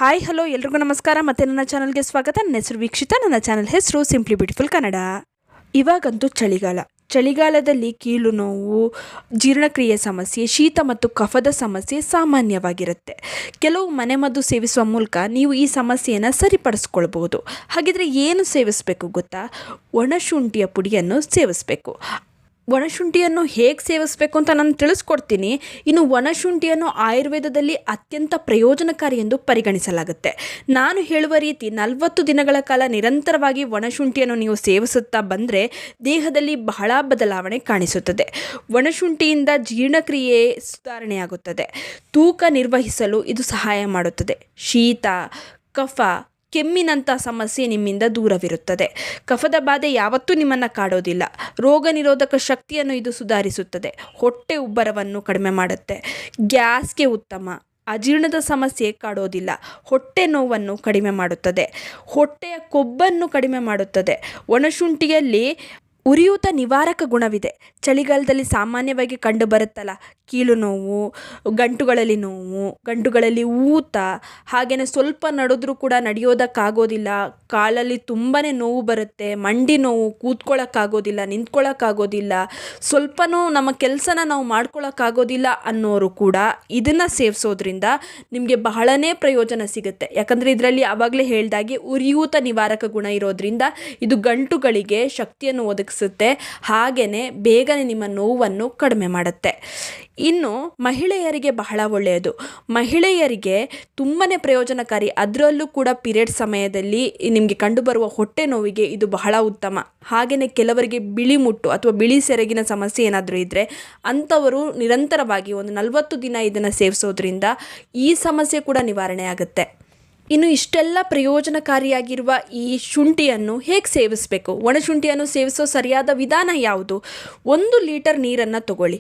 Hi hello ಎಲ್ರಿಗೂ ನಮಸ್ಕಾರ ಮತ್ತು ನನ್ನ ಚಾನಲ್ಗೆ ಸ್ವಾಗತ. ನನ್ನ ಹೆಸರು ವೀಕ್ಷಿತ. ನನ್ನ ಚಾನಲ್ ಹೆಸರು ಸಿಂಪ್ಲಿ ಬ್ಯೂಟಿಫುಲ್ ಕನ್ನಡ. ಇವಾಗಂತೂ ಚಳಿಗಾಲದಲ್ಲಿ ಕೀಲು ನೋವು, ಜೀರ್ಣಕ್ರಿಯೆ ಸಮಸ್ಯೆ, ಶೀತ ಮತ್ತು ಕಫದ ಸಮಸ್ಯೆ ಸಾಮಾನ್ಯವಾಗಿರುತ್ತೆ. ಕೆಲವು ಮನೆಮದ್ದು ಸೇವಿಸುವ ಮೂಲಕ ನೀವು ಈ ಸಮಸ್ಯೆಯನ್ನು ಸರಿಪಡಿಸ್ಕೊಳ್ಬೋದು. ಹಾಗಿದ್ರೆ ಏನು ಸೇವಿಸಬೇಕು ಗೊತ್ತಾ? ಒಣಶುಂಠಿಯ ಪುಡಿಯನ್ನು ಸೇವಿಸಬೇಕು. ಒಣಶುಂಠಿಯನ್ನು ಹೇಗೆ ಸೇವಿಸಬೇಕು ಅಂತ ನಾನು ತಿಳಿಸ್ಕೊಡ್ತೀನಿ. ಇನ್ನು ಒಣಶುಂಠಿಯನ್ನು ಆಯುರ್ವೇದದಲ್ಲಿ ಅತ್ಯಂತ ಪ್ರಯೋಜನಕಾರಿ ಎಂದು ಪರಿಗಣಿಸಲಾಗುತ್ತೆ. ನಾನು ಹೇಳುವ ರೀತಿ 40 ದಿನಗಳ ಕಾಲ ನಿರಂತರವಾಗಿ ಒಣಶುಂಠಿಯನ್ನು ನೀವು ಸೇವಿಸುತ್ತಾ ಬಂದರೆ ದೇಹದಲ್ಲಿ ಬಹಳ ಬದಲಾವಣೆ ಕಾಣಿಸುತ್ತದೆ. ಒಣಶುಂಠಿಯಿಂದ ಜೀರ್ಣಕ್ರಿಯೆ ಸುಧಾರಣೆಯಾಗುತ್ತದೆ. ತೂಕ ನಿರ್ವಹಿಸಲು ಇದು ಸಹಾಯ ಮಾಡುತ್ತದೆ. ಶೀತ, ಕಫ, ಕೆಮ್ಮಿನಂಥ ಸಮಸ್ಯೆ ನಿಮ್ಮಿಂದ ದೂರವಿರುತ್ತದೆ. ಕಫದ ಬಾಧೆ ಯಾವತ್ತೂ ನಿಮ್ಮನ್ನು ಕಾಡೋದಿಲ್ಲ. ರೋಗ ನಿರೋಧಕ ಶಕ್ತಿಯನ್ನು ಇದು ಸುಧಾರಿಸುತ್ತದೆ. ಹೊಟ್ಟೆ ಉಬ್ಬರವನ್ನು ಕಡಿಮೆ ಮಾಡುತ್ತೆ. ಗ್ಯಾಸ್ಗೆ ಉತ್ತಮ. ಅಜೀರ್ಣದ ಸಮಸ್ಯೆ ಕಾಡೋದಿಲ್ಲ. ಹೊಟ್ಟೆ ನೋವನ್ನು ಕಡಿಮೆ ಮಾಡುತ್ತದೆ. ಹೊಟ್ಟೆಯ ಕೊಬ್ಬನ್ನು ಕಡಿಮೆ ಮಾಡುತ್ತದೆ. ಒಣಶುಂಠಿಯಲ್ಲಿ ಉರಿಯೂತ ನಿವಾರಕ ಗುಣವಿದೆ. ಚಳಿಗಾಲದಲ್ಲಿ ಸಾಮಾನ್ಯವಾಗಿ ಕಂಡುಬರುತ್ತಲ್ಲ, ಕೀಲು ನೋವು, ಗಂಟುಗಳಲ್ಲಿ ಊತ, ಹಾಗೆಯೇ ಸ್ವಲ್ಪ ನಡೆದ್ರೂ ಕೂಡ ನಡೆಯೋದಕ್ಕಾಗೋದಿಲ್ಲ, ಕಾಲಲ್ಲಿ ತುಂಬಾ ನೋವು ಬರುತ್ತೆ, ಮಂಡಿ ನೋವು, ಕೂತ್ಕೊಳ್ಳೋಕ್ಕಾಗೋದಿಲ್ಲ, ನಿಂತ್ಕೊಳ್ಳೋಕ್ಕಾಗೋದಿಲ್ಲ, ಸ್ವಲ್ಪನೂ ನಮ್ಮ ಕೆಲಸನ ನಾವು ಮಾಡ್ಕೊಳ್ಳೋಕ್ಕಾಗೋದಿಲ್ಲ ಅನ್ನೋರು ಕೂಡ ಇದನ್ನು ಸೇವಿಸೋದ್ರಿಂದ ನಿಮಗೆ ಬಹಳನೇ ಪ್ರಯೋಜನ ಸಿಗುತ್ತೆ. ಯಾಕಂದರೆ ಇದರಲ್ಲಿ ಆವಾಗಲೇ ಹೇಳ್ದಾಗೆ ಉರಿಯೂತ ನಿವಾರಕ ಗುಣ ಇರೋದ್ರಿಂದ ಇದು ಗಂಟುಗಳಿಗೆ ಶಕ್ತಿಯನ್ನು ಒದಗಿಸುತ್ತೆ. ಹಾಗೆಯೇ ಬೇಗನೆ ನಿಮ್ಮ ನೋವನ್ನು ಕಡಿಮೆ ಮಾಡುತ್ತೆ. ಇನ್ನು ಮಹಿಳೆಯರಿಗೆ ಬಹಳ ಒಳ್ಳೆಯದು. ಮಹಿಳೆಯರಿಗೆ ತುಂಬಾ ಪ್ರಯೋಜನಕಾರಿ. ಅದರಲ್ಲೂ ಕೂಡ ಪೀರಿಯಡ್ ಸಮಯದಲ್ಲಿ ನಿಮಗೆ ಕಂಡುಬರುವ ಹೊಟ್ಟೆ ನೋವಿಗೆ ಇದು ಬಹಳ ಉತ್ತಮ. ಹಾಗೆಯೇ ಕೆಲವರಿಗೆ ಬಿಳಿ ಮುಟ್ಟು ಅಥವಾ ಬಿಳಿ ಸೆರಗಿನ ಸಮಸ್ಯೆ ಏನಾದರೂ ಇದ್ದರೆ ಅಂಥವರು ನಿರಂತರವಾಗಿ ಒಂದು 40 ದಿನ ಇದನ್ನು ಸೇವಿಸೋದ್ರಿಂದ ಈ ಸಮಸ್ಯೆ ಕೂಡ ನಿವಾರಣೆ ಆಗುತ್ತೆ. ಇನ್ನು ಇಷ್ಟೆಲ್ಲ ಪ್ರಯೋಜನಕಾರಿಯಾಗಿರುವ ಈ ಶುಂಠಿಯನ್ನು ಹೇಗೆ ಸೇವಿಸಬೇಕು? ಒಣಶುಂಠಿಯನ್ನು ಸೇವಿಸೋ ಸರಿಯಾದ ವಿಧಾನ ಯಾವುದು? 1 ಲೀಟರ್ ನೀರನ್ನು ತಗೊಳ್ಳಿ.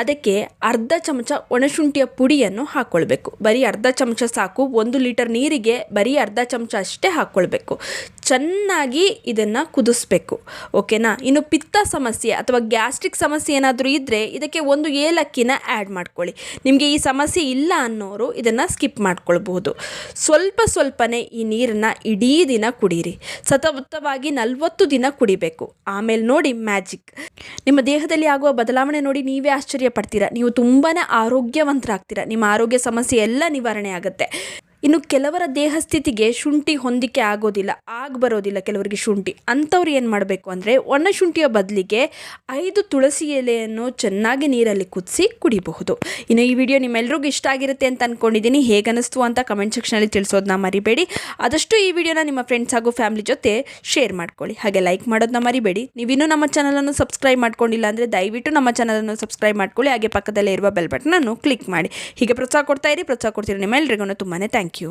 ಅದಕ್ಕೆ ಅರ್ಧ ಚಮಚ ಒಣಶುಂಠಿಯ ಪುಡಿಯನ್ನು ಹಾಕ್ಕೊಳ್ಬೇಕು. ಬರೀ ಅರ್ಧ ಚಮಚ ಸಾಕು. 1 ಲೀಟರ್ ನೀರಿಗೆ ಬರೀ ಅರ್ಧ ಚಮಚ ಅಷ್ಟೇ ಹಾಕ್ಕೊಳ್ಬೇಕು. ಚೆನ್ನಾಗಿ ಇದನ್ನು ಕುದಿಸ್ಬೇಕು. ಓಕೆನಾ? ಇನ್ನು ಪಿತ್ತ ಸಮಸ್ಯೆ ಅಥವಾ ಗ್ಯಾಸ್ಟ್ರಿಕ್ ಸಮಸ್ಯೆ ಏನಾದರೂ ಇದ್ದರೆ ಇದಕ್ಕೆ 1 ಏಲಕ್ಕಿನ ಆ್ಯಡ್ ಮಾಡ್ಕೊಳ್ಳಿ. ನಿಮಗೆ ಈ ಸಮಸ್ಯೆ ಇಲ್ಲ ಅನ್ನೋರು ಇದನ್ನು ಸ್ಕಿಪ್ ಮಾಡ್ಕೊಳ್ಬಹುದು. ಸ್ವಲ್ಪನೇ ಈ ನೀರನ್ನು ಇಡೀ ದಿನ ಕುಡೀರಿ. ಸತತವಾಗಿ 40 ದಿನ ಕುಡಿಬೇಕು. ಆಮೇಲೆ ನೋಡಿ ಮ್ಯಾಜಿಕ್. ನಿಮ್ಮ ದೇಹದಲ್ಲಿ ಆಗುವ ಬದಲಾವಣೆ ನೋಡಿ ನೀವೇ ಆಶ್ಚರ್ಯ ಪಡ್ತೀರಾ. ನೀವು ತುಂಬಾ ಆರೋಗ್ಯವಂತರಾಗ್ತೀರಾ. ನಿಮ್ಮ ಆರೋಗ್ಯ ಸಮಸ್ಯೆ ಎಲ್ಲ ನಿವಾರಣೆ ಆಗುತ್ತೆ. ಇನ್ನು ಕೆಲವರ ದೇಹ ಸ್ಥಿತಿಗೆ ಶುಂಠಿ ಹೊಂದಿಕೆ ಬರೋದಿಲ್ಲ ಕೆಲವರಿಗೆ ಶುಂಠಿ. ಅಂಥವ್ರು ಏನು ಮಾಡಬೇಕು ಅಂದರೆ ಒಣಶುಂಠಿಯ ಬದಲಿಗೆ 5 ತುಳಸಿ ಎಲೆಯನ್ನು ಚೆನ್ನಾಗಿ ನೀರಲ್ಲಿ ಕುದಿಸಿ ಕುಡಿಬಹುದು. ಇನ್ನು ಈ ವಿಡಿಯೋ ನಿಮ್ಮೆಲ್ಲರಿಗೂ ಇಷ್ಟ ಆಗಿರುತ್ತೆ ಅಂತ ಅಂದ್ಕೊಂಡಿದ್ದೀನಿ. ಹೇಗನ್ನಿಸ್ತು ಅಂತ ಕಮೆಂಟ್ ಸೆಕ್ಷನಲ್ಲಿ ತಿಳಿಸೋದನ್ನ ಮರಿಬೇಡಿ. ಆದಷ್ಟು ಈ ವಿಡಿಯೋನ ನಿಮ್ಮ ಫ್ರೆಂಡ್ಸ್ ಹಾಗೂ ಫ್ಯಾಮಿಲಿ ಜೊತೆ ಶೇರ್ ಮಾಡ್ಕೊಳ್ಳಿ. ಹಾಗೆ ಲೈಕ್ ಮಾಡೋದನ್ನ ಮರಿಬೇಡಿ. ನೀವಿನ್ನೂ ನಮ್ಮ ಚಾನಲನ್ನು ಸಬ್ಸ್ಕ್ರೈಬ್ ಮಾಡ್ಕೊಂಡಿಲ್ಲ ಅಂದರೆ ದಯವಿಟ್ಟು ನಮ್ಮ ಚಾನಲನ್ನು ಸಬ್ಸ್ಕ್ರೈಬ್ ಮಾಡ್ಕೊಳ್ಳಿ. ಹಾಗೆ ಪಕ್ಕದಲ್ಲೇ ಇರುವ ಬೆಲ್ ಬಟನನ್ನು ಕ್ಲಿಕ್ ಮಾಡಿ. ಹೀಗೆ ಪ್ರೋತ್ಸಾಹ ಕೊಡ್ತೀರಿ. ನಿಮ್ಮೆಲ್ಲರಿಗೂ ತುಂಬಾ ಥ್ಯಾಂಕ್ ಯು.